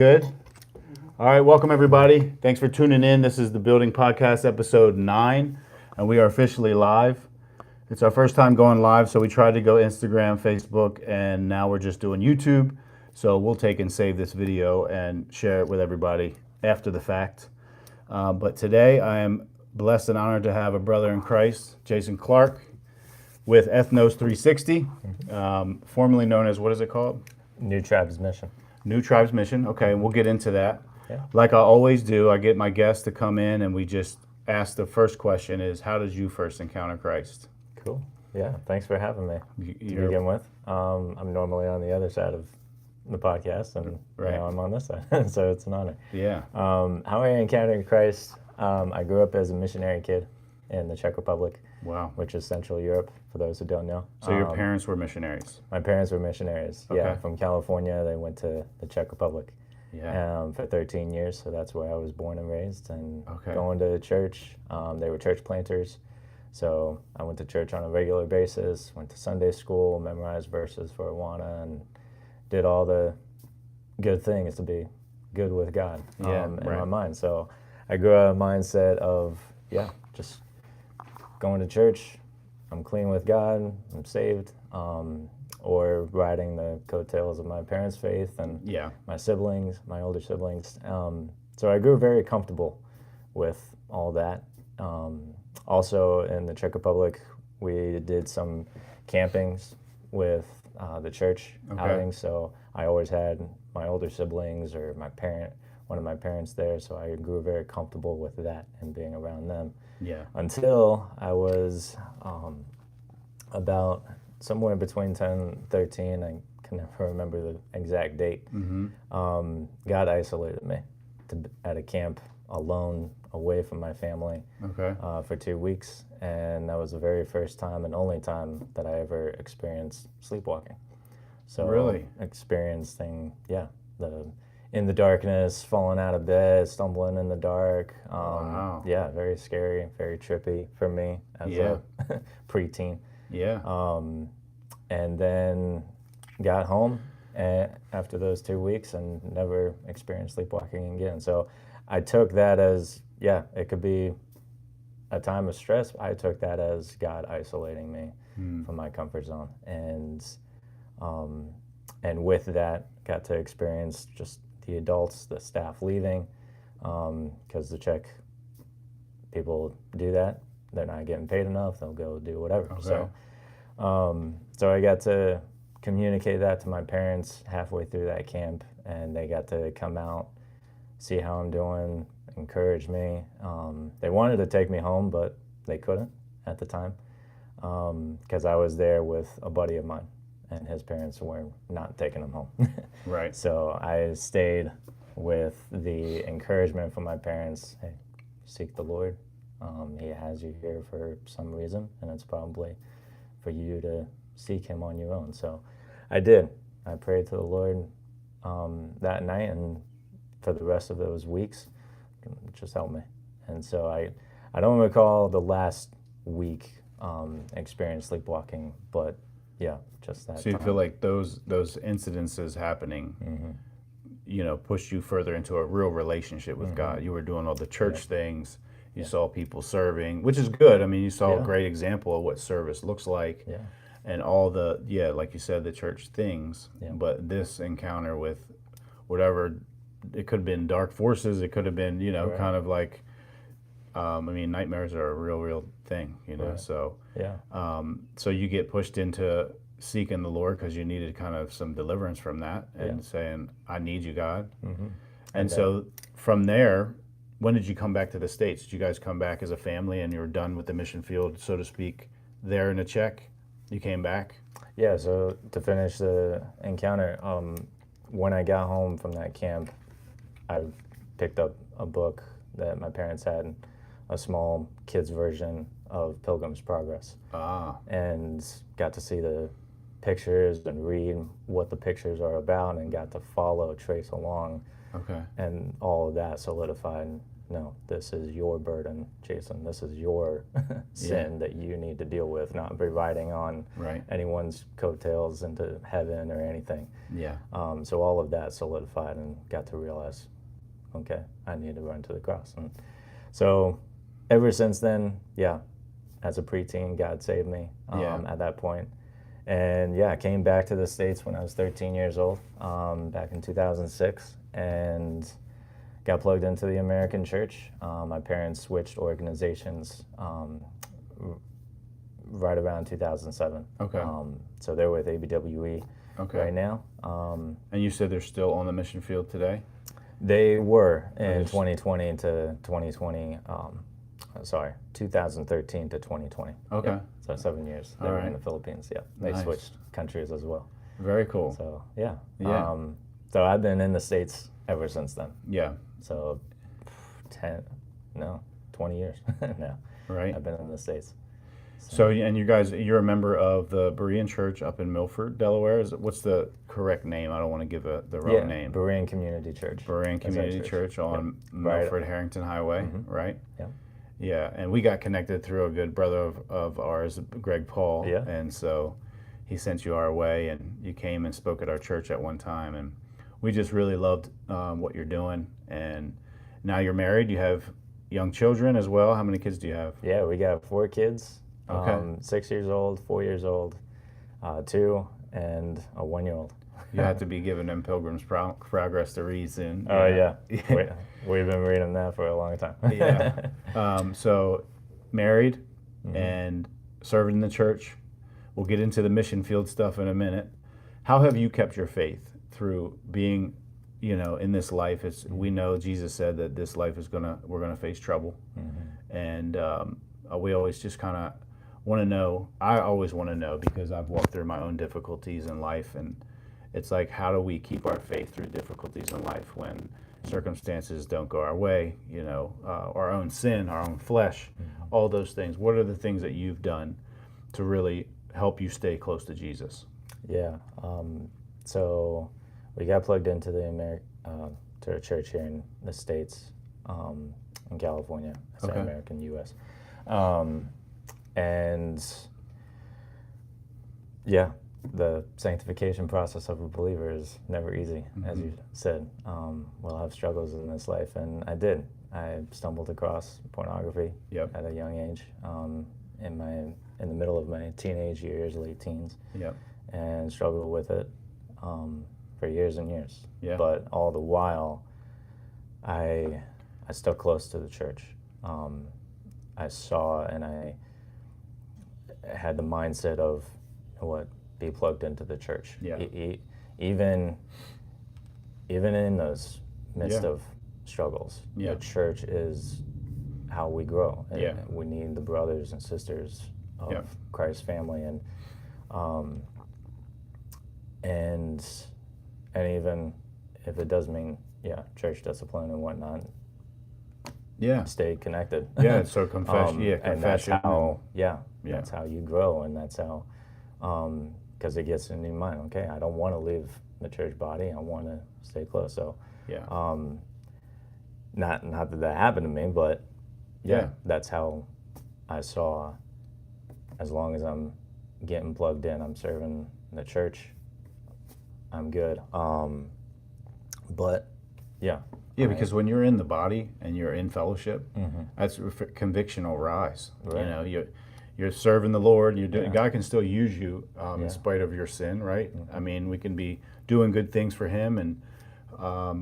Good. All right, welcome everybody. Thanks for tuning in. This is the Building Podcast episode 9, and we are officially live. It's our first time going live, so we tried to go Instagram, Facebook, and now we're just doing YouTube. So we'll take and save this video and share it with everybody after the fact. But today I am blessed and honored to have a brother in Christ, Jason Clark, with Ethnos 360, formerly known as, what is it called? New Tribes Mission. New Tribes Mission. Okay, we'll get into that. Yeah. Like I always do, I get my guests to come in and we just ask the first question is, how did you first encounter Christ? Cool. Yeah, thanks for having me to begin with. I'm normally on the other side of the podcast, and now I'm on this side, so it's an honor. Yeah. How I encountered Christ, I grew up as a missionary kid in the Czech Republic. Wow. Which is Central Europe, for those who don't know. So your parents were missionaries? My parents were missionaries, yeah, from California. They went to the Czech Republic for 13 years, so that's where I was born and raised, and going to church. They were church planters, so I went to church on a regular basis, went to Sunday school, memorized verses for Awana, and did all the good things to be good with God in my mind. So I grew up a mindset of, just going to church, I'm clean with God, I'm saved, or riding the coattails of my parents' faith and my siblings, my older siblings. So I grew very comfortable with all that. Also in the Czech Republic, we did some campings with the church outings, so I always had my older siblings or one of my parents there, so I grew very comfortable with that and being around them. Yeah. Until I was about somewhere between 10 and 13, I can never remember the exact date, God isolated me at a camp alone, away from my family for 2 weeks. And that was the very first time and only time that I ever experienced sleepwalking. So really? Experiencing, in the darkness, falling out of bed, stumbling in the dark. Wow. Yeah, very scary, very trippy for me as a preteen. Yeah. And then got home after those 2 weeks and never experienced sleepwalking again. So I took that as, it could be a time of stress. I took that as God isolating me from my comfort zone. And with that, got to experience just the adults, the staff leaving, because the Czech people do that. They're not getting paid enough. They'll go do whatever. So I got to communicate that to my parents halfway through that camp, and they got to come out, see how I'm doing, encourage me. They wanted to take me home, but they couldn't at the time because I was there with a buddy of mine, and his parents were not taking him home. Right. So I stayed with the encouragement from my parents. Hey, seek the Lord. He has you here for some reason, and it's probably for you to seek him on your own. So I did. I prayed to the Lord that night, and for the rest of those weeks, just helped me. And so I don't recall the last week experience sleepwalking, but just that. So you feel like those incidences happening, pushed you further into a real relationship with God. You were doing all the church things. You saw people serving, which is good. I mean, you saw a great example of what service looks like. Yeah. And all the, like you said, the church things. Yeah. But this encounter with whatever, it could have been dark forces. It could have been, kind of like, nightmares are a real thing, So, so you get pushed into seeking the Lord because you needed kind of some deliverance from that and saying, I need you, God. And so from there, when did you come back to the States? Did you guys come back as a family and you were done with the mission field, so to speak, there in the Czech? You came back? Yeah, so to finish the encounter, when I got home from that camp, I picked up a book that my parents had, a small kid's version of Pilgrim's Progress. And got to see the pictures and read what the pictures are about, and got to trace along Okay. And all of that solidified, no, this is your burden, Jason. This is your sin that you need to deal with, not providing on anyone's coattails into heaven or anything. Yeah. So all of that solidified and got to realize, okay, I need to run to the cross. And so ever since then, as a preteen, God saved me at that point. And I came back to the States when I was 13 years old, back in 2006, and got plugged into the American church. My parents switched organizations right around 2007. Okay. So they're with ABWE right now. And you said they're still on the mission field today? They were in 2020 to 2020. 2013 to 2020. Okay. So 7 years. They were in the Philippines. Yeah. They switched countries as well. Very cool. So so I've been in the States ever since then. Yeah. So 20 years now. Right. I've been in the States. So and you guys, you're a member of the Berean Church up in Milford, Delaware. What's the correct name? I don't want to give the wrong name. Berean Community Church. Berean Community Church on Milford Harrington Highway, right? Yeah. Yeah, and we got connected through a good brother of ours, Greg Paul. Yeah. And so he sent you our way, and you came and spoke at our church at one time, and we just really loved what you're doing. And now you're married. You have young children as well. How many kids do you have? Yeah, we got 4 kids. Okay. 6 years old, 4 years old, 2, and a 1-year-old. You have to be giving them Pilgrim's Progress to read soon. Oh, yeah. We've been reading that for a long time. So married and serving in the church. We'll get into the mission field stuff in a minute. How have you kept your faith through being, in this life? We know Jesus said that this life we're gonna face trouble, and we always just kind of want to know. I always want to know because I've walked through my own difficulties in life, and it's like, how do we keep our faith through difficulties in life when circumstances don't go our way, our own sin, our own flesh, all those things? What are the things that you've done to really help you stay close to Jesus? Yeah. So we got plugged into to a church here in the States, in California. I say American, U.S. And the sanctification process of a believer is never easy, as you said. We'll have struggles in this life, and I did. I stumbled across pornography at a young age, in the middle of my teenage years, late teens, and struggled with it for years and years. Yeah. But all the while, I stuck close to the church. I saw and I had the mindset of be plugged into the church. Yeah. Even in those midst of struggles, the church is how we grow. And we need the brothers and sisters of Christ's family, and even if it does mean church discipline and whatnot. Stay connected. So confession. And that's how. That's how you grow, and that's how. Because it gets in your mind. Okay, I don't want to leave the church body. I want to stay close. So. Not that happened to me, but that's how I saw. As long as I'm getting plugged in, I'm serving the church, I'm good. Because when you're in the body and you're in fellowship, that's conviction will rise. Right. You're serving the Lord. You're doing. God can still use you in spite of your sin, right? I mean, we can be doing good things for Him, and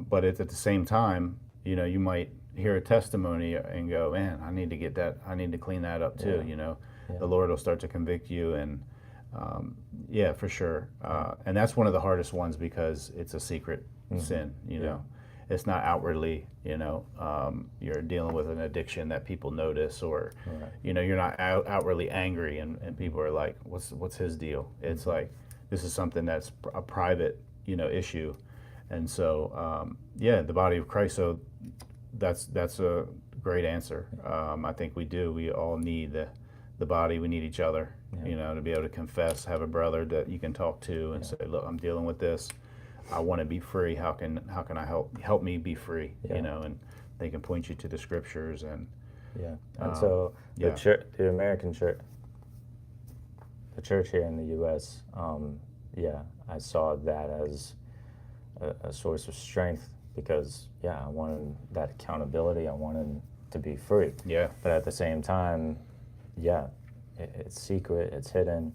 but at the same time, you might hear a testimony and go, "Man, I need to get that. I need to clean that up too." The Lord will start to convict you, and for sure. And that's one of the hardest ones because it's a secret sin. It's not outwardly, you're dealing with an addiction that people notice, or, you're not outwardly angry and people are like, what's his deal? It's like, this is something that's a private, issue. And so, the body of Christ. So that's a great answer. I think we all need the body. We need each other, to be able to confess, have a brother that you can talk to and say, look, I'm dealing with this. I want to be free. How can I help me be free? Yeah. You know, and they can point you to the scriptures and so the American church, the church here in the U.S. I saw that as a source of strength because I wanted that accountability. I wanted to be free. Yeah. But at the same time, it's secret. It's hidden.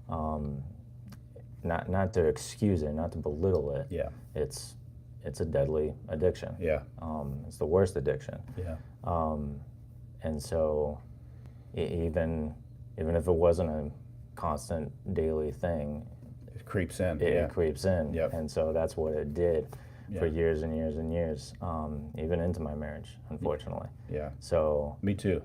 Not to excuse it, not to belittle it. Yeah. It's a deadly addiction. Yeah. It's the worst addiction. Yeah. And so even if it wasn't a constant daily thing, it creeps in. It creeps in. Yep. And so that's what it did for years and years and years, even into my marriage, unfortunately. Yeah. So me too.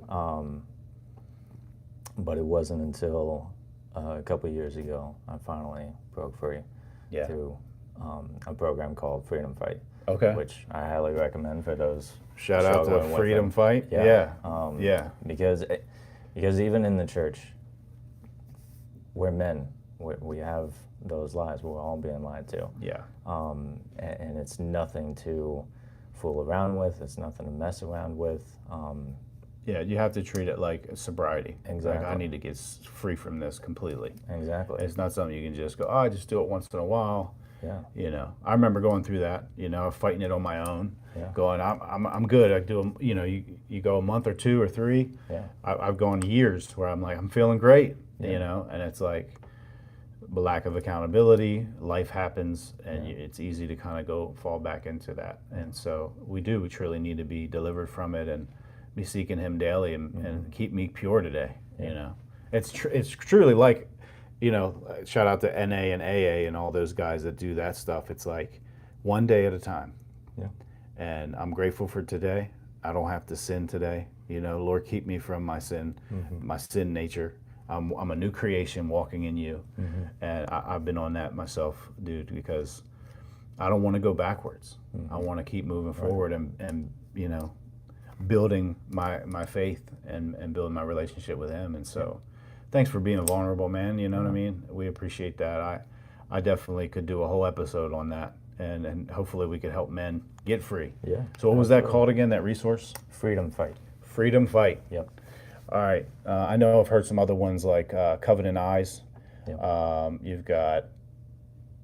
But it wasn't until a couple of years ago I finally broke free through a program called Freedom Fight. Okay. Which I highly recommend for those. Shout out to Freedom Fight. Yeah. Because even in the church, we're men. We have those lies. We're all being lied to. Yeah. And it's nothing to fool around with. It's nothing to mess around with. You have to treat it like sobriety. Exactly. Like I need to get free from this completely. Exactly. It's not something you can just go, I just do it once in a while. Yeah. You know, I remember going through that. You know, fighting it on my own. Yeah. Going, I'm good. I do. You know, you go a month or 2 or 3. Yeah. I've gone years where I'm like, I'm feeling great. Yeah. You know, and it's like lack of accountability. Life happens, and it's easy to kind of fall back into that. And so we truly need to be delivered from it and be seeking Him daily and keep me pure today. You know, it's truly like, you know, shout out to NA and AA and all those guys that do that stuff. It's like one day at a time. Yeah. And I'm grateful for today. I don't have to sin today. You know, Lord, keep me from my sin, my sin nature. I'm a new creation walking in you. And I've been on that myself, dude, because I don't want to go backwards. I want to keep moving forward and you know, building my faith and building my relationship with Him. And so thanks for being vulnerable, man. You know what I mean? We appreciate that. I definitely could do a whole episode on that, and hopefully we could help men get free. Yeah. So what was that called again, that resource? Freedom Fight. Freedom Fight. Yep. All right. I know I've heard some other ones like Covenant Eyes. Yep. You've got,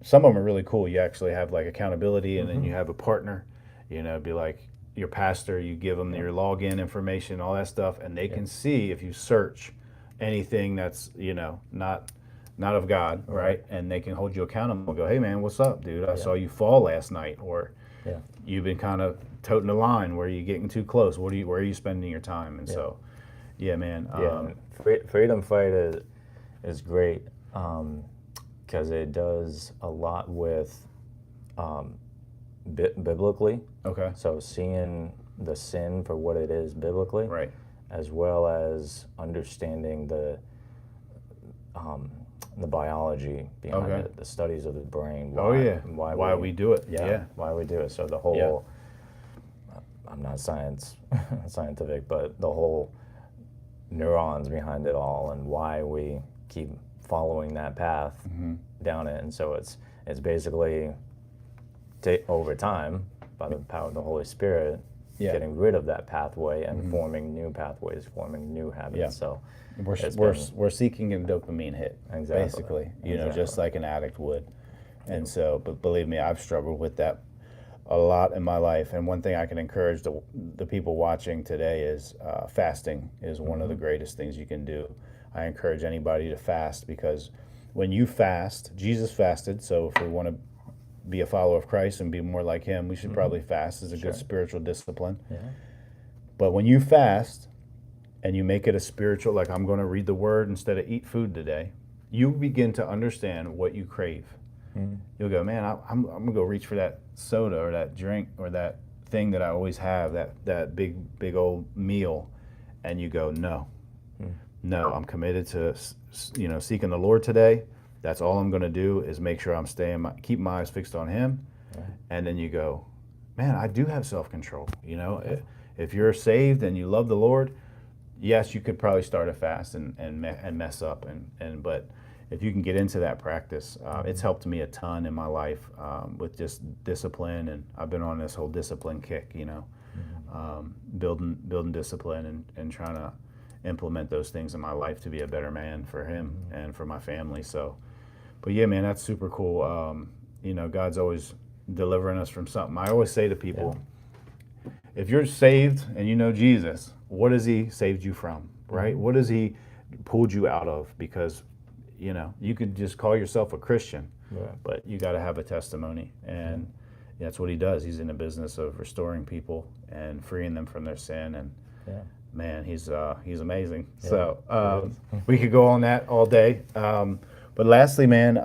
some of them are really cool. You actually have like accountability, and then you have a partner. You know, be like your pastor, you give them your login information, all that stuff, and they can see if you search anything that's, you know, not of God, right? And they can hold you accountable and go, hey man, what's up, dude? I saw you fall last night, or you've been kind of toting the line where you're getting too close. Where are you spending your time? And so, man. Freedom Fight is great because it does a lot with biblically. Okay. So seeing the sin for what it is biblically, right, as well as understanding the biology behind it, the studies of the brain. Why we do it. Why we do it. So the whole, I'm not scientific, but the whole neurons behind it all and why we keep following that path down it. And so it's basically over time, by the power of the Holy Spirit, getting rid of that pathway and forming new pathways, forming new habits. Yeah. So we're seeking a dopamine hit, basically, you know, just like an addict would. And so, but believe me, I've struggled with that a lot in my life. And one thing I can encourage the people watching today is fasting is one of the greatest things you can do. I encourage anybody to fast, because when you fast, Jesus fasted. So if we want to be a follower of Christ and be more like Him, we should probably fast as a good spiritual discipline. Yeah. But when you fast and you make it a spiritual, like I'm going to read the Word instead of eat food today, you begin to understand what you crave. You'll go, man, I'm going to go reach for that soda or that drink or that thing that I always have, that big old meal. And you go, no, I'm committed to, you know, seeking the Lord today. That's all I'm going to do is make sure I'm keep my eyes fixed on Him. Right. And then you go, man, I do have self-control. You know, if you're saved and you love the Lord, yes, you could probably start a fast and mess up. But if you can get into that practice, it's helped me a ton in my life with just discipline, and I've been on this whole discipline kick, building discipline and trying to implement those things in my life to be a better man for him and for my family. So, but yeah, man, that's super cool. God's always delivering us from something. I always say to people, if you're saved and you know Jesus, what has he saved you from, right? What has he pulled you out of? Because, you could just call yourself a Christian, but you got to have a testimony. And that's what he does. He's in the business of restoring people and freeing them from their sin. And man, he's amazing. Yeah, so we could go on that all day. But lastly, man,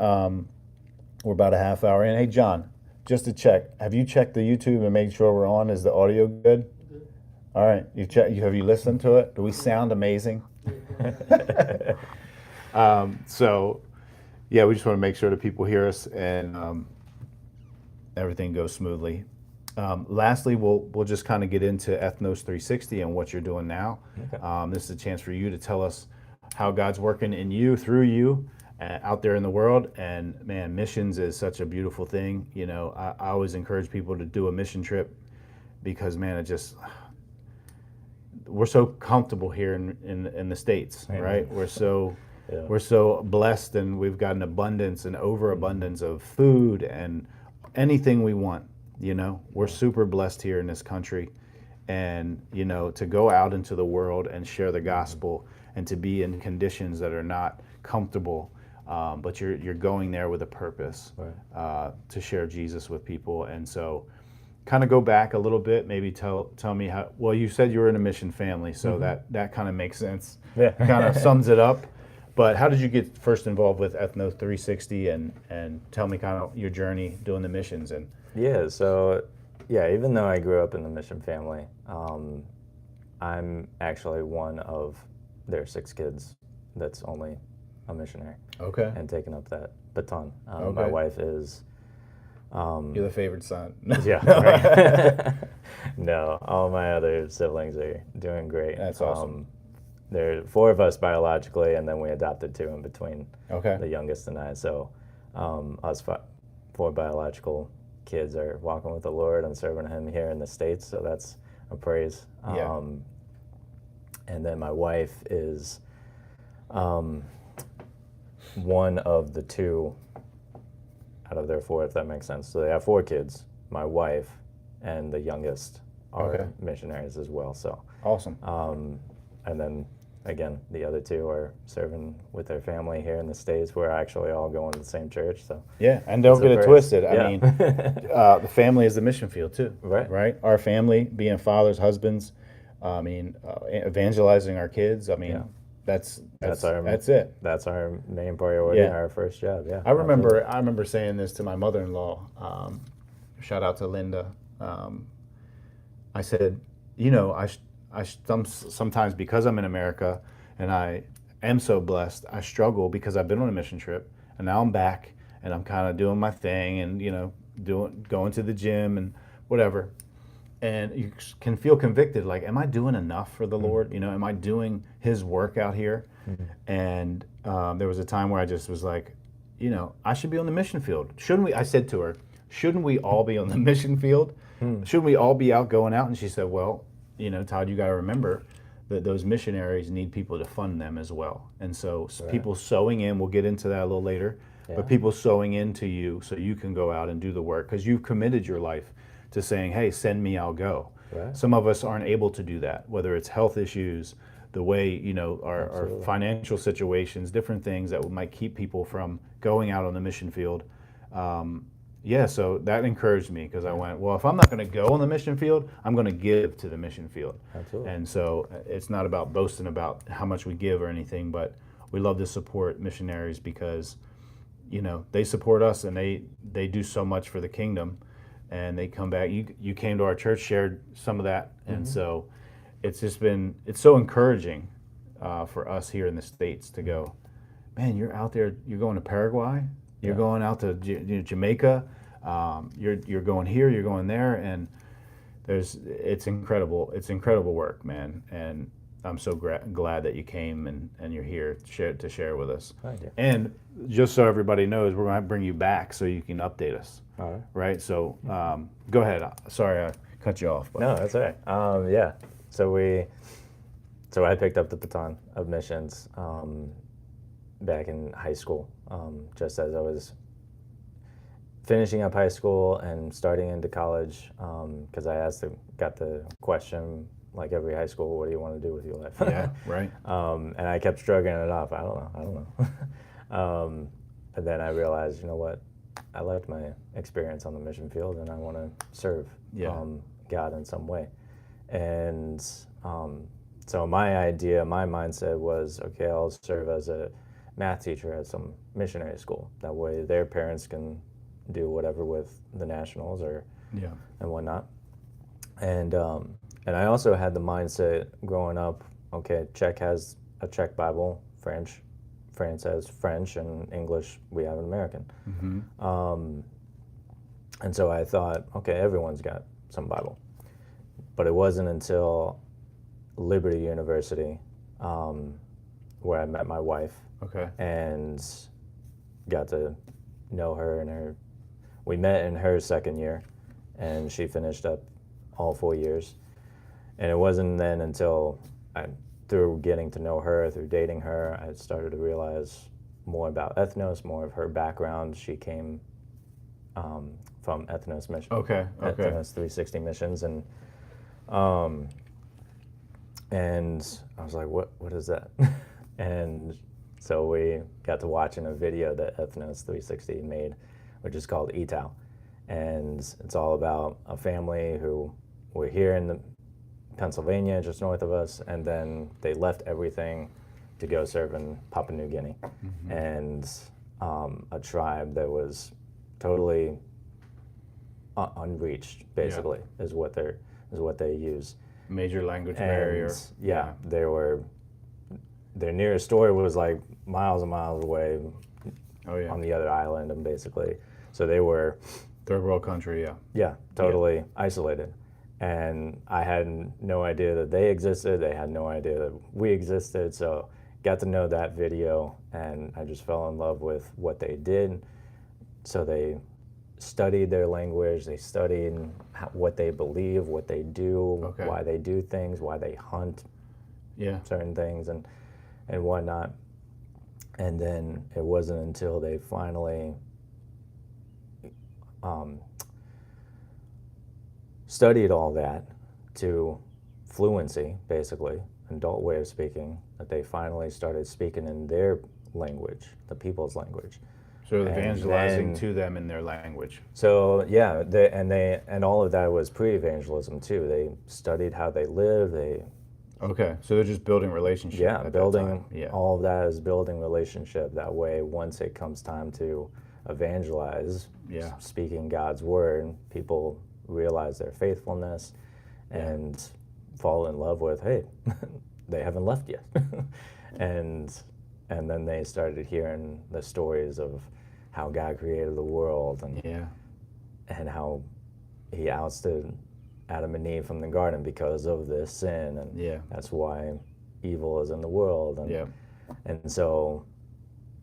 we're about a half hour in. Hey, John, just to check, have you checked the YouTube and made sure we're on? Is the audio good? All right, have you listened to it? Do we sound amazing? So, yeah, we just want to make sure that people hear us and everything goes smoothly. Lastly, we'll just kind of get into Ethnos 360 and what you're doing now. Okay. This is a chance for you to tell us how God's working in you, through you, out there in the world. And man, missions is such a beautiful thing. I always encourage people to do a mission trip because, man, we're so comfortable here in the States, right? We're so blessed, and we've got an abundance and overabundance of food and anything we want. We're super blessed here in this country, and to go out into the world and share the gospel and to be in conditions that are not comfortable, but you're going there with a purpose, to share Jesus with people. And so kind of go back a little bit, maybe tell me how. Well, you said you were in a mission family, so that kind of makes sense. Yeah. Kind of sums it up. But how did you get first involved with Ethnos 360, and tell me kind of your journey doing the missions? And even though I grew up in the mission family, I'm actually one of their 6 kids that's only a missionary. Okay. And taking up that baton. My wife is. You're the favorite son. Yeah. Right. No, all my other siblings are doing great. That's awesome. There are 4 of us biologically, and then we adopted 2 in between. Okay. The youngest and I. So us 4 biological kids are walking with the Lord and serving him here in the States. So that's a praise. Yeah. And then my wife is one of the 2 out of their 4, if that makes sense. So they have 4 kids. My wife and the youngest are missionaries as well. So awesome. And then again, the other 2 are serving with their family here in the States. We're actually all going to the same church. So yeah, and don't get it twisted. I mean, the family is the mission field too. Right. Our family, being fathers, husbands. Evangelizing our kids. That's it. That's our main priority, our first job. Yeah. I remember saying this to my mother-in-law. Shout out to Linda. I said, I sometimes, because I'm in America and I am so blessed, I struggle because I've been on a mission trip and now I'm back and I'm kind of doing my thing and going to the gym and whatever. And you can feel convicted, like, am I doing enough for the Lord? Am I doing his work out here? And there was a time where I just was like, I should be on the mission field. Shouldn't we? I said to her, shouldn't we all be on the mission field? Shouldn't we all be out going out? And she said, well, Todd, you got to remember that those missionaries need people to fund them as well. And so people sowing in, we'll get into that a little later, but people sowing into you so you can go out and do the work because you've committed your life to saying, hey, send me, I'll go. Right. Some of us aren't able to do that, whether it's health issues, the way, our financial situations, different things that might keep people from going out on the mission field. So that encouraged me because I went, well, if I'm not going to go on the mission field, I'm going to give to the mission field. Absolutely. And so it's not about boasting about how much we give or anything, but we love to support missionaries because, they support us and they do so much for the kingdom. And they come back. You came to our church, shared some of that, and so it's so encouraging for us here in the States to go, man, you're out there, you're going to Paraguay, you're going out to Jamaica, you're going here, you're going there, and it's incredible work, man. And I'm so glad that you came and you're here to share with us. Thank you. And just so everybody knows, we're going to bring you back so you can update us. All right. Right? So go ahead. Sorry I cut you off. But. No, that's all right. Yeah. So I picked up the baton of missions back in high school, just as I was finishing up high school and starting into college, because got the question, like every high school, what do you want to do with your life? Yeah, right. And I kept shrugging it off. I don't know. And then I realized, you know what? I liked my experience on the mission field, and I want to serve God in some way. And so my mindset was, okay, I'll serve as a math teacher at some missionary school. That way their parents can do whatever with the nationals and whatnot. And I also had the mindset growing up, okay, Czech has a Czech Bible, France has French, and English we have an American. Mm-hmm. And so I thought, okay, everyone's got some Bible. But it wasn't until Liberty University where I met my wife. Okay. And got to know her, and we met in her second year, and she finished up all 4 years. And it wasn't then until through getting to know her, through dating her, I started to realize more about Ethnos, more of her background. She came from Ethnos mission. Okay. Ethnos 360 missions, and I was like, what is that? And so we got to watching a video that Ethnos 360 made, which is called ETAL. And it's all about a family who were here in Pennsylvania, just north of us, and then they left everything to go serve in Papua New Guinea. Mm-hmm. And a tribe that was totally unreached, basically, is what they use. Major language barrier. Yeah, their nearest store was like miles and miles away on the other island, and basically, so they were third world country, yeah, totally isolated. And I had no idea that they existed. They had no idea that we existed. So got to know that video, and I just fell in love with what they did. So they studied their language. They studied what they believe, what they do, why they do things, why they hunt certain things, and whatnot. And then it wasn't until they finally studied all that to fluency, basically, adult way of speaking, that they finally started speaking in their language, the people's language. So evangelizing to them in their language. So yeah, and all of that was pre-evangelism too. They studied how they live. Okay, so they're just building relationship. Yeah, all of that is building relationship. That way, once it comes time to evangelize, speaking God's word, people realize their faithfulness and fall in love with, hey, they haven't left yet. and then they started hearing the stories of how God created the world and how he ousted Adam and Eve from the garden because of this sin, and that's why evil is in the world. And so,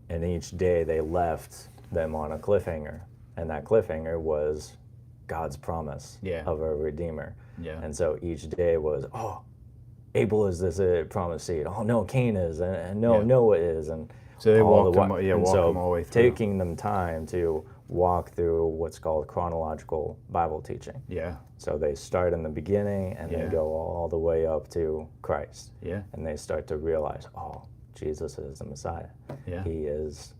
and each day they left them on a cliffhanger, and that cliffhanger was God's promise of a Redeemer. And so each day was, Abel is this promised seed. Oh no, Cain is, and no, Noah is, and so they walked them all the way through. Taking them time to walk through what's called chronological Bible teaching. So they start in the beginning and they go all the way up to Christ. And they start to realize, Jesus is the Messiah. He is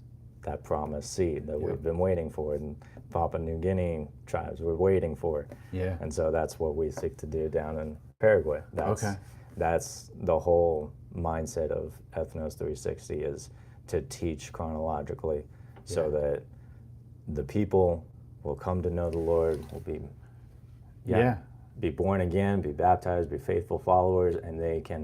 that promised seed that we've been waiting for, and Papua New Guinea tribes were waiting for. And so that's what we seek to do down in Paraguay. That's the whole mindset of Ethnos 360, is to teach chronologically so that the people will come to know the Lord, will be born again, be baptized, be faithful followers, and they can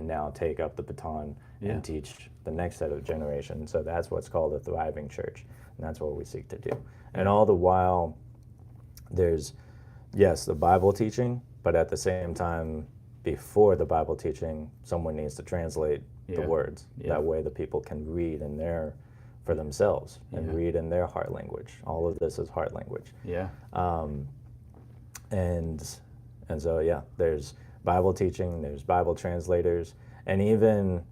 now take up the baton and teach the next set of generations. So that's what's called a thriving church, and that's what we seek to do. And all the while, there's the Bible teaching, but at the same time, before the Bible teaching, someone needs to translate the words. Yeah. That way the people can read for themselves and read in their heart language. All of this is heart language. Yeah. And so, yeah, there's Bible teaching, there's Bible translators, and even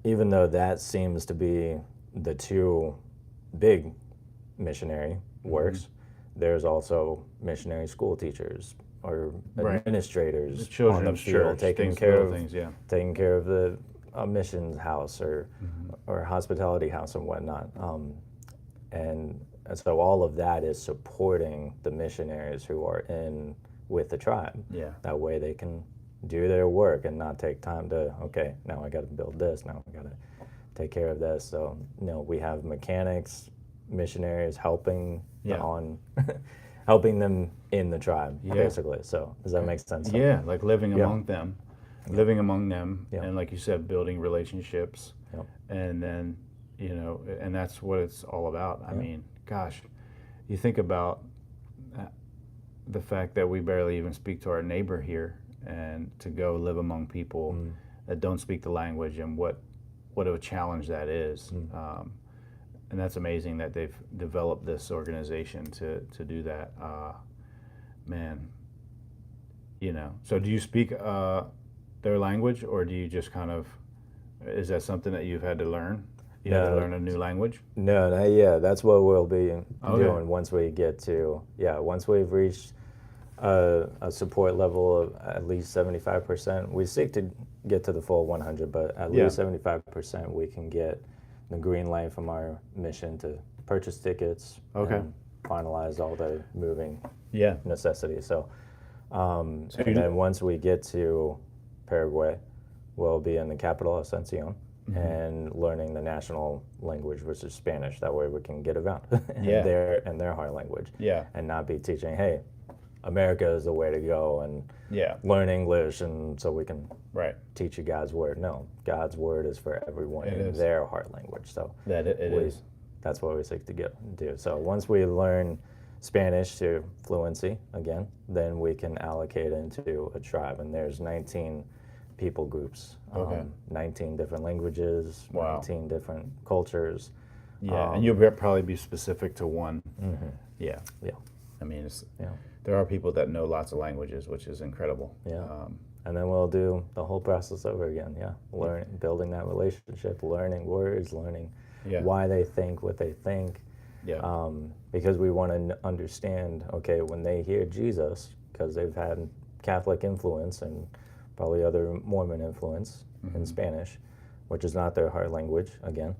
though that seems to be the two big missionary works, there's also missionary school teachers or administrators on the field taking care of the missions house or hospitality house and whatnot. And so all of that is supporting the missionaries who are in with the tribe. Yeah. That way they can do their work and not take time to, okay, now I got to build this, now I got to take care of this. So, we have mechanics, missionaries helping helping them in the tribe, basically. So does that make sense? Yeah, like living among them, and like you said, building relationships, and then, and that's what it's all about. I mean, gosh, you think about the fact that we barely even speak to our neighbor here, and to go live among people that don't speak the language, and what a challenge that is. And that's amazing that they've developed this organization to do that. Man, so do you speak their language, or do you just kind of, is that something that you've had to learn? You had to learn a new language? No, not yet. That's what we'll be doing once we get to, once we've reached a support level of at least 75%. We seek to get to the full 100, but at least 75% we can get the green light from our mission to purchase tickets and finalize all the moving necessities. So, and then once we get to Paraguay, we'll be in the capital, Asunción, and learning the national language, which is Spanish. That way we can get around in their heart language, and not be teaching, hey, America is the way to go, and learn English, and so we can teach you God's word. No, God's word is for everyone in their heart language. So that's what we seek to do. So once we learn Spanish to fluency again, then we can allocate into a tribe, and there's 19 people groups, 19 different languages, 19 different cultures. And you'll probably be specific to one. Yeah. I mean, there are people that know lots of languages, which is incredible. And then we'll do the whole process over again. Building that relationship, learning words, learning why they think what they think. Because we want to understand, okay, when they hear Jesus, because they've had Catholic influence and probably other Mormon influence in Spanish, which is not their heart language, again.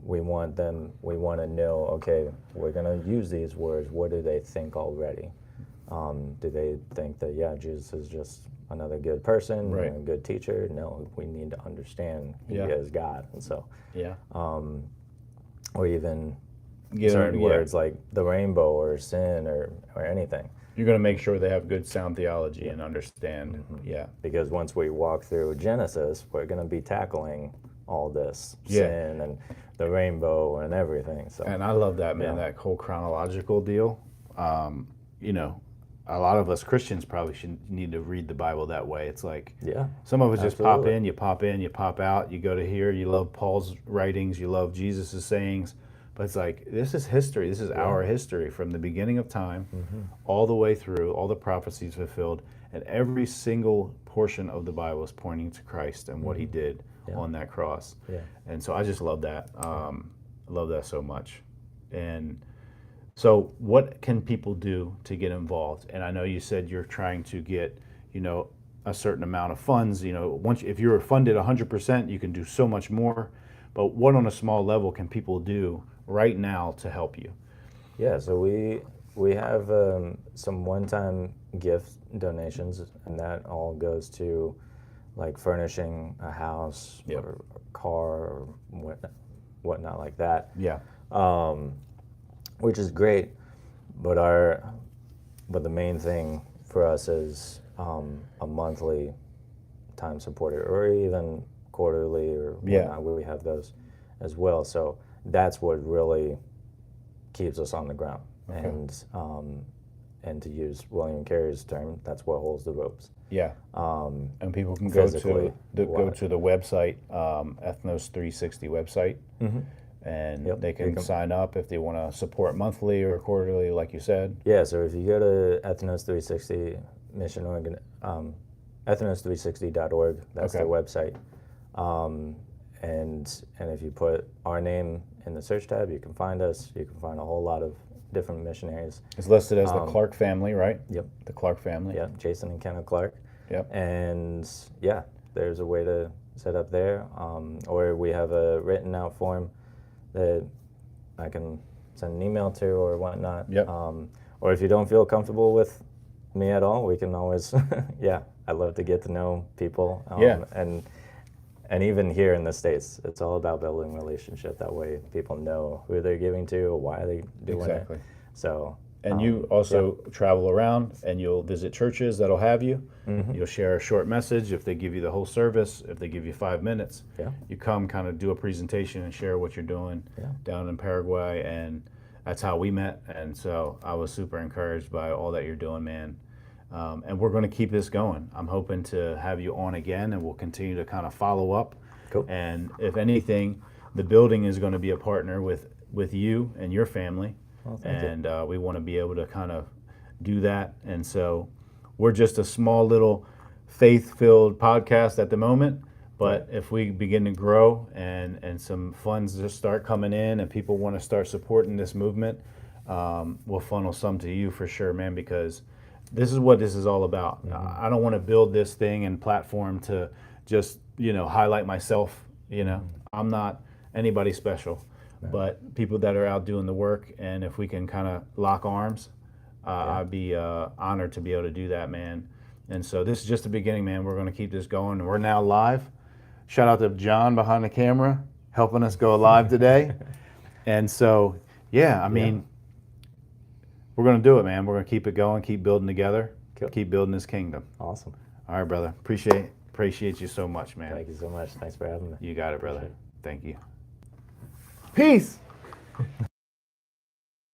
We want to know, okay, we're going to use these words. What do they think already? Do they think that, Jesus is just another good person, and a good teacher? No, we need to understand he is God. And so, or even certain words like the rainbow or sin or anything. You're going to make sure they have good sound theology and understand. Because once we walk through Genesis, we're going to be tackling all this sin and the rainbow and everything. So, and I love that, man, that whole chronological deal. A lot of us Christians probably should need to read the Bible that way. It's like, some of us just pop in, you pop out, you go to here, you love Paul's writings, you love Jesus' sayings, but it's like, this is history. This is our history from the beginning of time all the way through, all the prophecies fulfilled, and every single portion of the Bible is pointing to Christ and what he did on that cross. And so I just love that. I love that so much. And so what can people do to get involved? And I know you said you're trying to get, a certain amount of funds. If you're funded 100%, you can do so much more. But what on a small level can people do right now to help you? So we have some one-time gift donations, and that all goes to like furnishing a house or a car or whatnot like that. Which is great, but the main thing for us is a monthly time supporter, or even quarterly or whatnot. We have those as well. So that's what really keeps us on the ground. and to use William Carey's term, that's what holds the ropes. Yeah. And people can go to the website, Ethnos 360 website, and they can sign up if they want to support monthly or quarterly, like you said. Yeah. So if you go to Ethnos 360 mission organ, ethnos360.org, that's their website. And if you put our name in the search tab, you can find us. You can find a whole lot of different missionaries. It's listed as the Clark family, right? Yep. The Clark family. Yep. Jason and Kenneth Clark. Yep. And yeah, there's a way to set up there. Or we have a written out form that I can send an email to or whatnot. Yep. Or if you don't feel comfortable with me at all, we can always, I love to get to know people. And even here in the States, it's all about building relationship. That way people know who they're giving to, or why they're doing it. So, and you also travel around and you'll visit churches that'll have you. You'll share a short message if they give you the whole service, if they give you 5 minutes. You come kind of do a presentation and share what you're doing down in Paraguay. And that's how we met. And so I was super encouraged by all that you're doing, man. And we're going to keep this going. I'm hoping to have you on again, and we'll continue to kind of follow up. Cool. And if anything, the building is going to be a partner with you and your family. Well, thank you. We want to be able to kind of do that. And so we're just a small little faith-filled podcast at the moment. But if we begin to grow and some funds just start coming in and people want to start supporting this movement, we'll funnel some to you for sure, man, because this is what this is all about. I don't want to build this thing and platform to just, highlight myself. I'm not anybody special, but people that are out doing the work. And if we can kind of lock arms, I'd be honored to be able to do that, man. And so this is just the beginning, man. We're going to keep this going. We're now live. Shout out to John behind the camera helping us go live today. And so, I mean, we're going to do it, man. We're going to keep it going, keep building together, keep building this kingdom. Awesome. All right, brother. Appreciate you so much, man. Thank you so much. Thanks for having me. You got it, brother. Thank you. Peace.